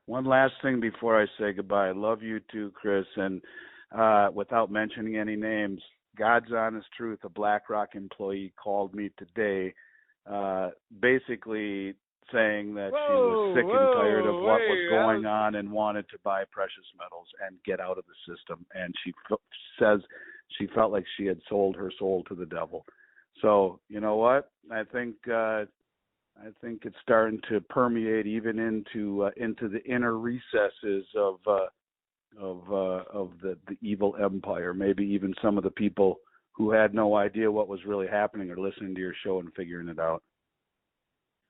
One last thing before I say goodbye. I love you too, Chris. And without mentioning any names, God's honest truth, a Blackrock employee called me today, basically saying that she was sick and tired of what was going on and wanted to buy precious metals and get out of the system. And she says she felt like she had sold her soul to the devil. So you know what? I think it's starting to permeate even into the inner recesses of the evil empire. Maybe even some of the people who had no idea what was really happening are listening to your show and figuring it out.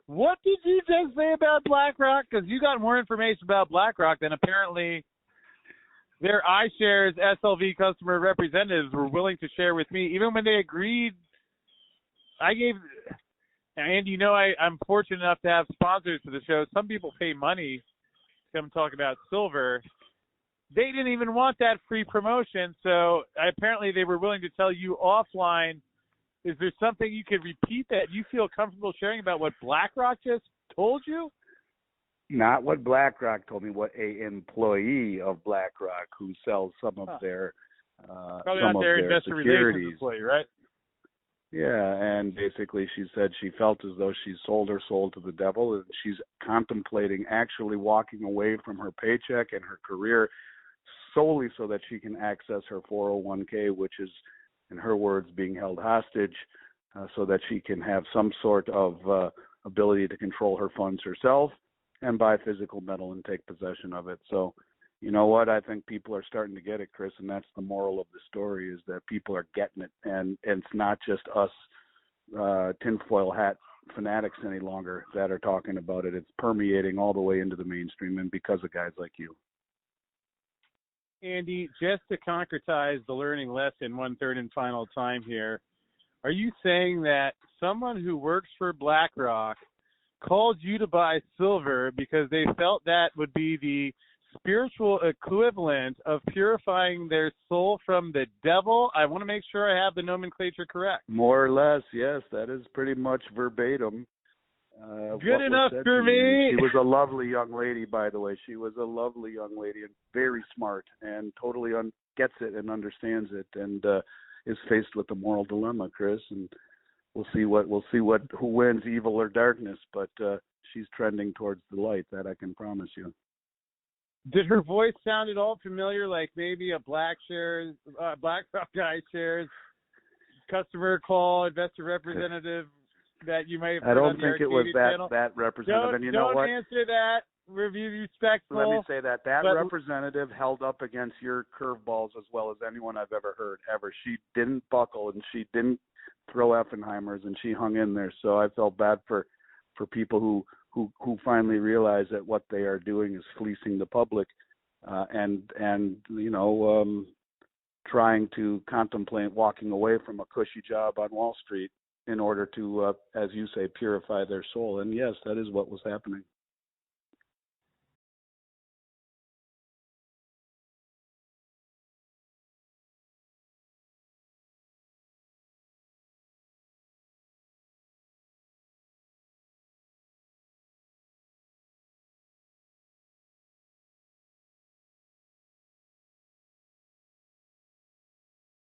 What did you just say about Blackrock? Because you got more information about Blackrock than apparently their iShares SLV customer representatives were willing to share with me, even when they agreed. And you know, I'm fortunate enough to have sponsors for the show. Some people pay money to come talk about silver. They didn't even want that free promotion, so apparently they were willing to tell you offline. Is there something you could repeat that you feel comfortable sharing about what Blackrock just told you? Not what Blackrock told me, what a employee of Blackrock who sells some of their probably not their investor relations employee, right? Yeah, and basically she said she felt as though she sold her soul to the devil, and she's contemplating actually walking away from her paycheck and her career solely so that she can access her 401k, which is, in her words, being held hostage, so that she can have some sort of ability to control her funds herself and buy physical metal and take possession of it. So, you know what? I think people are starting to get it, Chris, and that's the moral of the story, is that people are getting it, and it's not just us tinfoil hat fanatics any longer that are talking about it. It's permeating all the way into the mainstream, and because of guys like you. Andy, just to concretize the learning lesson one third and final time here, are you saying that someone who works for BlackRock called you to buy silver because they felt that would be the spiritual equivalent of purifying their soul from the devil? I want to make sure I have the nomenclature correct. More or less, yes. That is pretty much verbatim. Good enough for me. She was a lovely young lady, by the way. She was a lovely young lady and very smart and totally gets it and understands it, and is faced with a moral dilemma, Chris. And we'll see who wins, evil or darkness. But she's trending towards the light. That I can promise you. Did her voice sound at all familiar, like maybe a BlackRock guy shares customer call, investor representative that you may have heard on the Arcadia channel? I don't think it was that representative. And you know what? Don't answer that. Review respectful. Let me say that representative held up against your curveballs as well as anyone I've ever heard, ever. She didn't buckle, and she didn't throw Effenheimers, and she hung in there. So I felt bad for people who finally realize that what they are doing is fleecing the public, and you know, trying to contemplate walking away from a cushy job on Wall Street in order to, as you say, purify their soul. And yes, that is what was happening.